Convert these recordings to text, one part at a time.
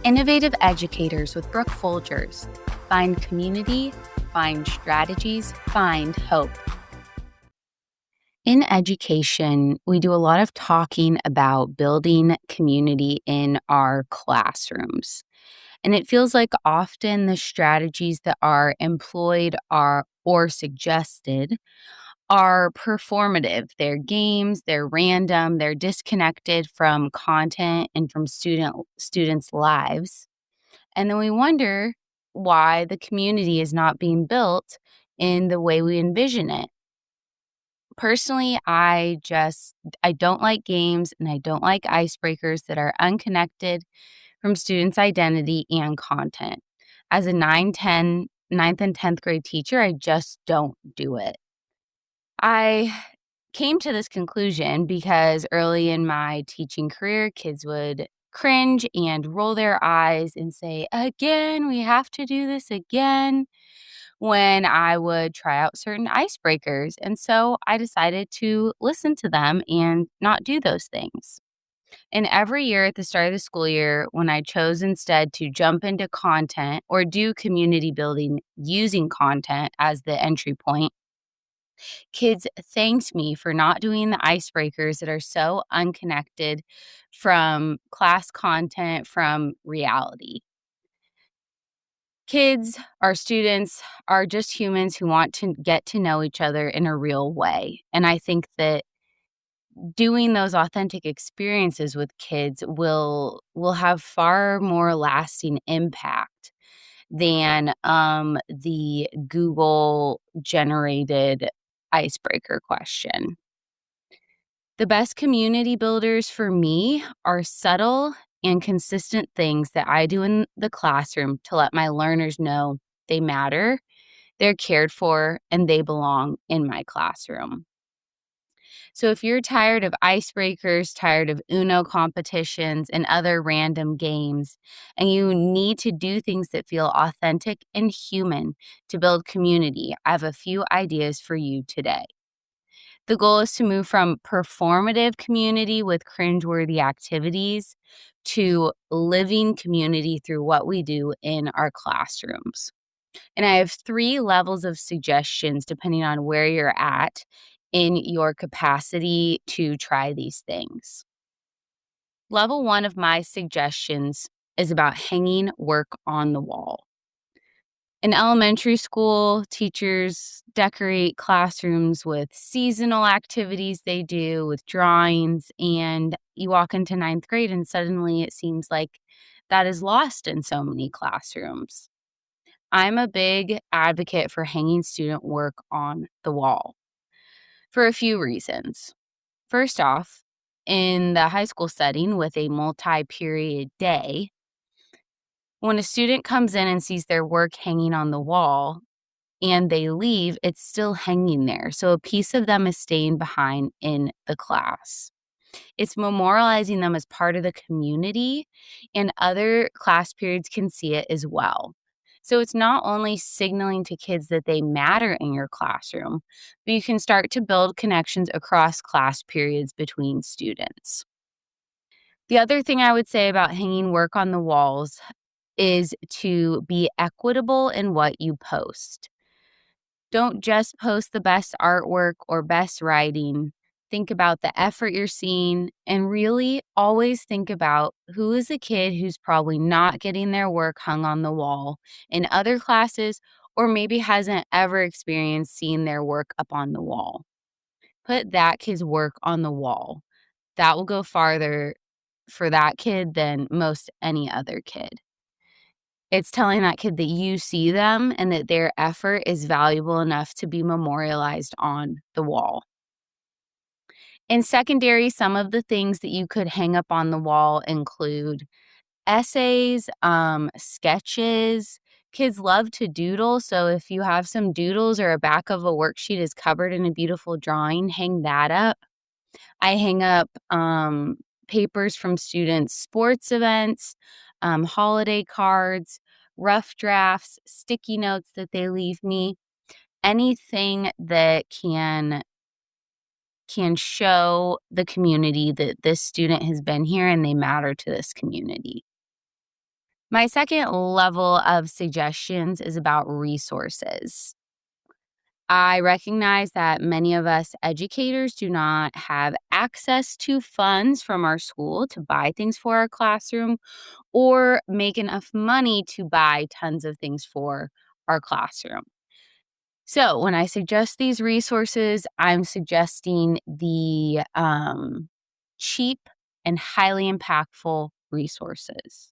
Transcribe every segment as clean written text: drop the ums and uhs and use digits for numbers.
Innovative educators with Brooke Folgers. Find community, find strategies, find hope. In education, we do a lot of talking about building community in our classrooms. And it feels like often the strategies that are employed or suggested are performative. They're games, they're random, they're disconnected from content and from students' lives. And then we wonder why the community is not being built in the way we envision it. Personally, I don't like games and I don't like icebreakers that are unconnected from students' identity and content. As a 9th and 10th grade teacher, I just don't do it. I came to this conclusion because early in my teaching career, kids would cringe and roll their eyes and say, "Again, we have to do this again," when I would try out certain icebreakers. And so I decided to listen to them and not do those things. And every year at the start of the school year, when I chose instead to jump into content or do community building using content as the entry point, kids thanked me for not doing the icebreakers that are so unconnected from class content, from reality. Kids, our students, are just humans who want to get to know each other in a real way. And I think that doing those authentic experiences with kids will have far more lasting impact than the Google generated icebreaker question. The best community builders for me are subtle and consistent things that I do in the classroom to let my learners know they matter, they're cared for, and they belong in my classroom. So if you're tired of icebreakers, tired of Uno competitions and other random games, and you need to do things that feel authentic and human to build community, I have a few ideas for you today. The goal is to move from performative community with cringeworthy activities to living community through what we do in our classrooms. And I have 3 levels of suggestions depending on where you're at in your capacity to try these things. Level 1 of my suggestions is about hanging work on the wall. In elementary school, teachers decorate classrooms with seasonal activities they do, with drawings, and you walk into 9th grade and suddenly it seems like that is lost in so many classrooms. I'm a big advocate for hanging student work on the wall for a few reasons. First off, in the high school setting with a multi-period day, when a student comes in and sees their work hanging on the wall and they leave, it's still hanging there. So a piece of them is staying behind in the class. It's memorializing them as part of the community, and other class periods can see it as well. So it's not only signaling to kids that they matter in your classroom, but you can start to build connections across class periods between students. The other thing I would say about hanging work on the walls is to be equitable in what you post. Don't just post the best artwork or best writing. Think about the effort you're seeing and really always think about who is a kid who's probably not getting their work hung on the wall in other classes or maybe hasn't ever experienced seeing their work up on the wall. Put that kid's work on the wall. That will go farther for that kid than most any other kid. It's telling that kid that you see them and that their effort is valuable enough to be memorialized on the wall. In secondary, some of the things that you could hang up on the wall include essays, sketches. Kids love to doodle, so if you have some doodles or a back of a worksheet is covered in a beautiful drawing, hang that up. I hang up papers from students' sports events, holiday cards, rough drafts, sticky notes that they leave me, anything that can show the community that this student has been here and they matter to this community. My second level of suggestions is about resources. I recognize that many of us educators do not have access to funds from our school to buy things for our classroom or make enough money to buy tons of things for our classroom. So, when I suggest these resources, I'm suggesting the cheap and highly impactful resources.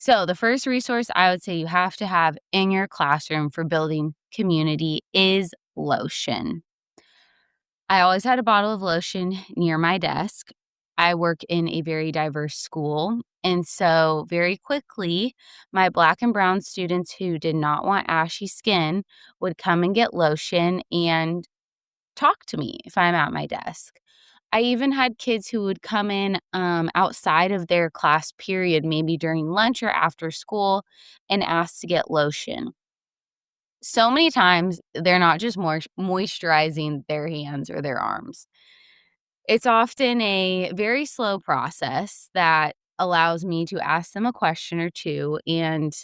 So, the first resource I would say you have to have in your classroom for building community is lotion. I always had a bottle of lotion near my desk. I work in a very diverse school. And so, very quickly, my black and brown students who did not want ashy skin would come and get lotion and talk to me if I'm at my desk. I even had kids who would come in outside of their class period, maybe during lunch or after school, and ask to get lotion. So many times, they're not just moisturizing their hands or their arms. It's often a very slow process that allows me to ask them a question or two, and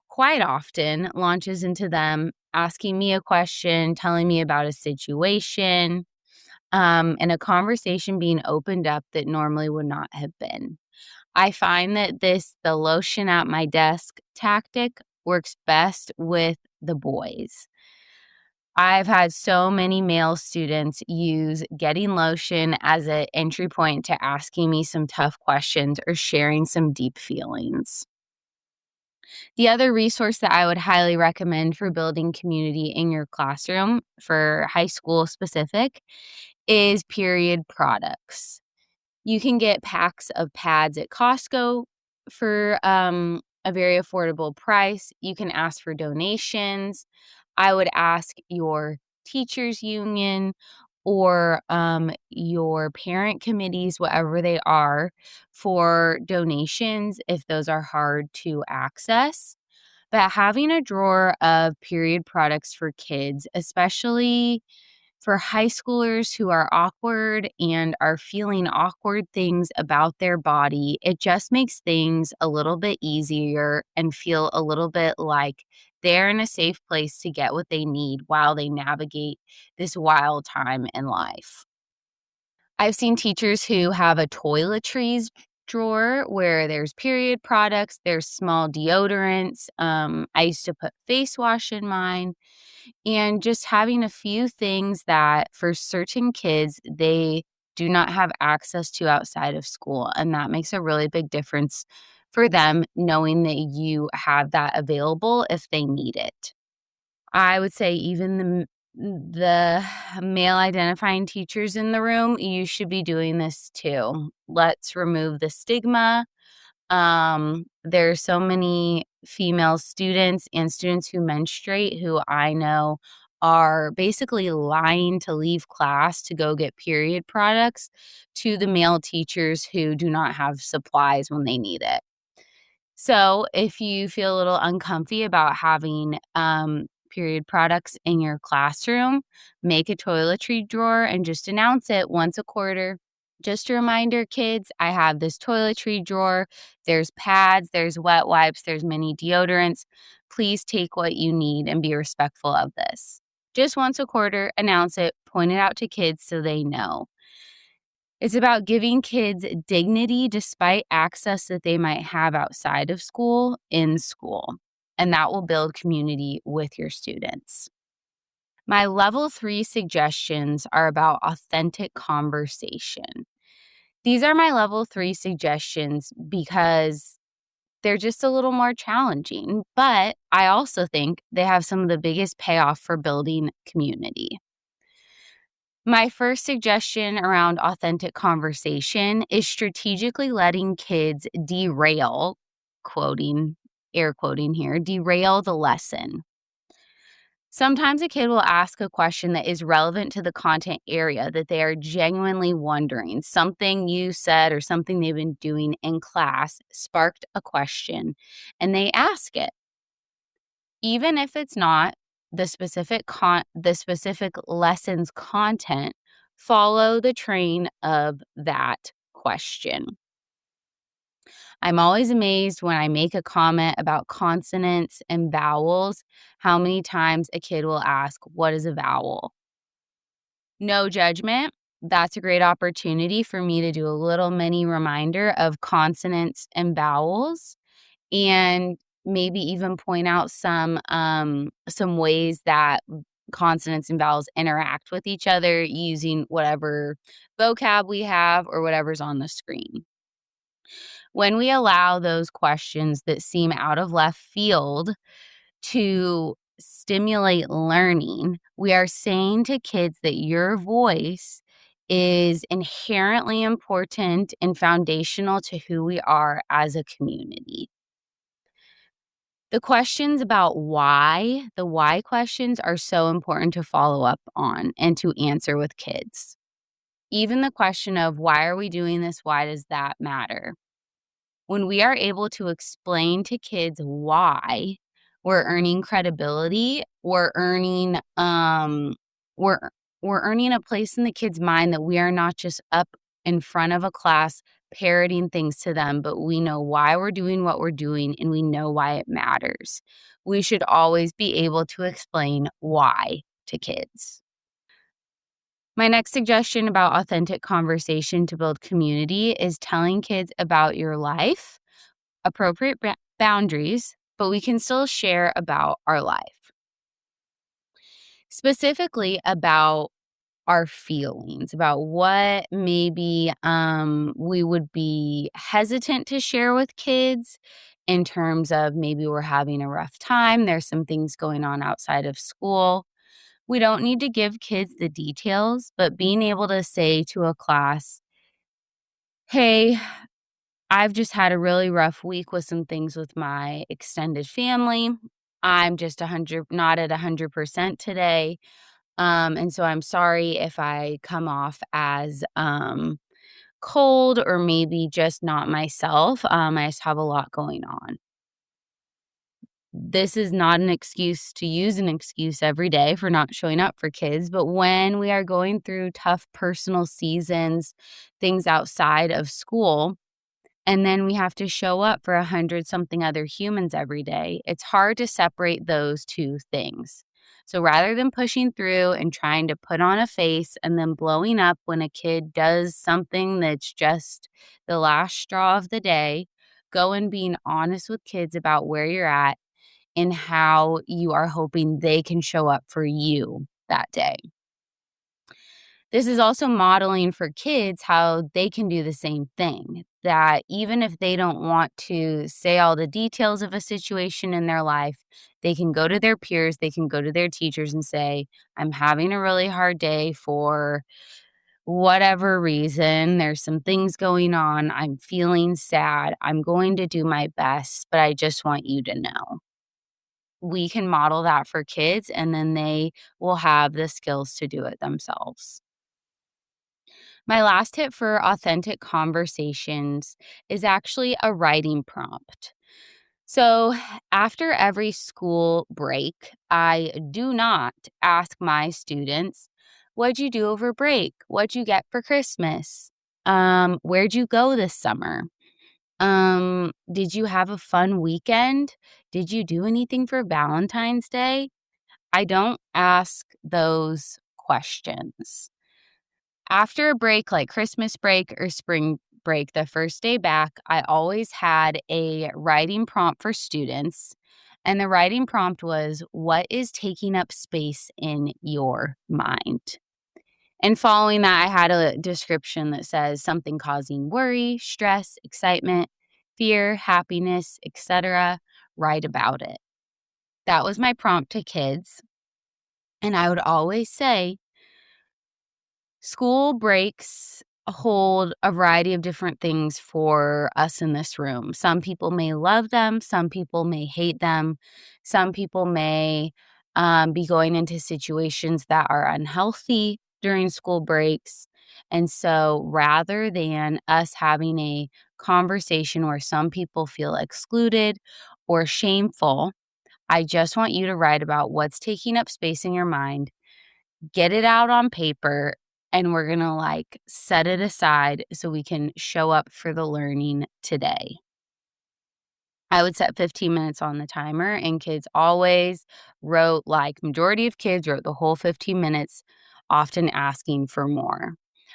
quite often launches into them asking me a question, telling me about a situation, and a conversation being opened up that normally would not have been. I find that the lotion at my desk tactic works best with the boys. I've had so many male students use getting lotion as an entry point to asking me some tough questions or sharing some deep feelings. The other resource that I would highly recommend for building community in your classroom for high school specific is period products. You can get packs of pads at Costco for a very affordable price. You can ask for donations. I would ask your teachers union or your parent committees, whatever they are, for donations if those are hard to access. But having a drawer of period products for kids, especially for high schoolers who are awkward and are feeling awkward things about their body, it just makes things a little bit easier and feel a little bit like they're in a safe place to get what they need while they navigate this wild time in life. I've seen teachers who have a toiletries drawer where there's period products, there's small deodorants. I used to put face wash in mine, and just having a few things that for certain kids they do not have access to outside of school. And that makes a really big difference for them knowing that you have that available if they need it. I would say even the male identifying teachers in the room, you should be doing this too. Let's remove the stigma. There's so many female students and students who menstruate who I know are basically lying to leave class to go get period products to the male teachers who do not have supplies when they need it. So, if you feel a little uncomfy about having period products in your classroom, make a toiletry drawer and just announce it once a quarter. Just a reminder, kids, I have this toiletry drawer. There's pads, there's wet wipes, there's many deodorants. Please take what you need and be respectful of this. Just once a quarter, announce it, point it out to kids so they know. It's about giving kids dignity despite access that they might have outside of school, in school, and that will build community with your students. My level 3 suggestions are about authentic conversation. These are my level 3 suggestions because they're just a little more challenging, but I also think they have some of the biggest payoff for building community. My first suggestion around authentic conversation is strategically letting kids derail, quoting, air quoting here, derail the lesson. Sometimes a kid will ask a question that is relevant to the content area that they are genuinely wondering. Something you said or something they've been doing in class sparked a question, and they ask it. Even if it's not the specific lesson's content, follow the train of that question. I'm always amazed when I make a comment about consonants and vowels, how many times a kid will ask, "What is a vowel?" No judgment. That's a great opportunity for me to do a little mini reminder of consonants and vowels, and maybe even point out some ways that consonants and vowels interact with each other using whatever vocab we have or whatever's on the screen. When we allow those questions that seem out of left field to stimulate learning, we are saying to kids that your voice is inherently important and foundational to who we are as a community. The questions about why, the why questions are so important to follow up on and to answer with kids. Even the question of why are we doing this? Why does that matter? When we are able to explain to kids why, we're earning credibility, we're we're earning a place in the kid's mind that we are not just up in front of a class parroting things to them, but we know why we're doing what we're doing and we know why it matters. We should always be able to explain why to kids. My next suggestion about authentic conversation to build community is telling kids about your life, appropriate boundaries, but we can still share about our life. Specifically about our feelings, about what maybe we would be hesitant to share with kids in terms of maybe we're having a rough time, there's some things going on outside of school. We don't need to give kids the details, but being able to say to a class, "Hey, I've just had a really rough week with some things with my extended family. I'm just not at 100% today. And so I'm sorry if I come off as cold or maybe just not myself. I just have a lot going on." This is not an excuse to use an excuse every day for not showing up for kids, but when we are going through tough personal seasons, things outside of school, and then we have to show up for 100 something other humans every day, it's hard to separate those two things. So rather than pushing through and trying to put on a face and then blowing up when a kid does something that's just the last straw of the day, go and being honest with kids about where you're at and how you are hoping they can show up for you that day. This is also modeling for kids how they can do the same thing, that even if they don't want to say all the details of a situation in their life, they can go to their peers, they can go to their teachers and say, "I'm having a really hard day for whatever reason. There's some things going on. I'm feeling sad. I'm going to do my best, but I just want you to know." We can model that for kids, and then they will have the skills to do it themselves. My last tip for authentic conversations is actually a writing prompt. So, after every school break, I do not ask my students, "What'd you do over break? What'd you get for Christmas? Where'd you go this summer? Did you have a fun weekend? Did you do anything for Valentine's Day?" I don't ask those questions. After a break like Christmas break or spring break, the first day back, I always had a writing prompt for students. And the writing prompt was, "What is taking up space in your mind?" And following that, I had a description that says something causing worry, stress, excitement, fear, happiness, etc. Write about it. That was my prompt to kids. And I would always say, school breaks hold a variety of different things for us in this room. Some people may love them, some people may hate them, some people may be going into situations that are unhealthy during school breaks. And so rather than us having a conversation where some people feel excluded or shameful, I just want you to write about what's taking up space in your mind, get it out on paper, and we're going to like set it aside so we can show up for the learning today. I would set 15 minutes on the timer, and kids always wrote, like, majority of kids wrote the whole 15 minutes, often asking for more.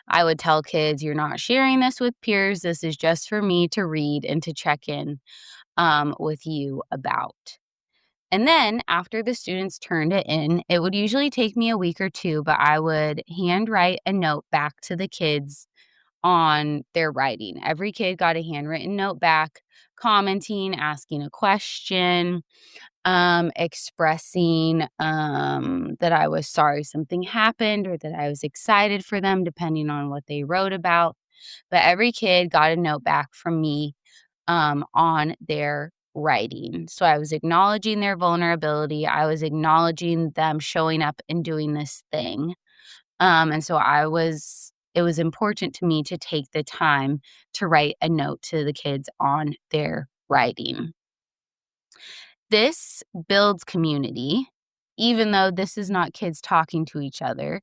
I would tell kids, "You're not sharing this with peers. This is just for me to read and to check in with you about." And then after the students turned it in, it would usually take me a week or two, but I would handwrite a note back to the kids on their writing. Every kid got a handwritten note back, commenting, asking a question, expressing that I was sorry something happened or that I was excited for them, depending on what they wrote about. But every kid got a note back from me on their writing. So I was acknowledging their vulnerability. I was acknowledging them showing up and doing this thing. And so it was important to me to take the time to write a note to the kids on their writing. This builds community, even though this is not kids talking to each other.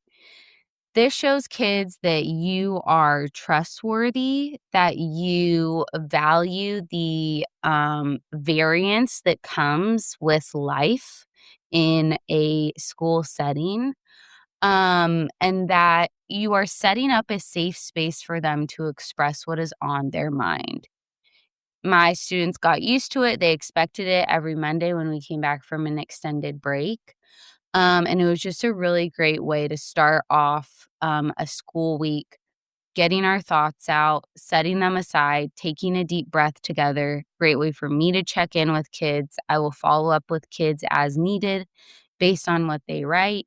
This shows kids that you are trustworthy, that you value the variance that comes with life in a school setting, and that you are setting up a safe space for them to express what is on their mind. My students got used to it. They expected it every Monday when we came back from an extended break. And it was just a really great way to start off a school week, getting our thoughts out, setting them aside, taking a deep breath together. Great way for me to check in with kids. I will follow up with kids as needed based on what they write.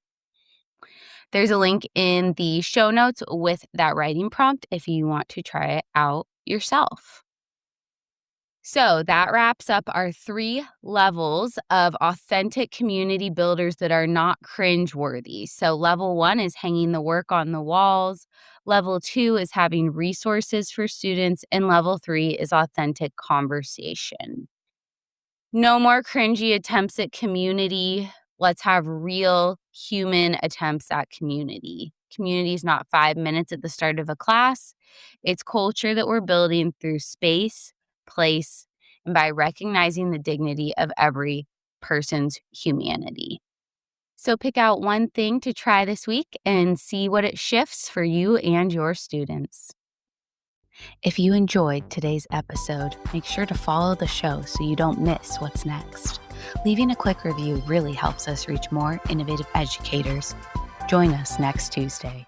There's a link in the show notes with that writing prompt if you want to try it out yourself. So that wraps up our 3 levels of authentic community builders that are not cringeworthy. So level 1 is hanging the work on the walls. Level 2 is having resources for students. And level 3 is authentic conversation. No more cringy attempts at community. Let's have real human attempts at community. Community is not 5 minutes at the start of a class. It's culture that we're building through space, place, and by recognizing the dignity of every person's humanity. So pick out one thing to try this week and see what it shifts for you and your students. If you enjoyed today's episode, make sure to follow the show so you don't miss what's next. Leaving a quick review really helps us reach more innovative educators. Join us next Tuesday.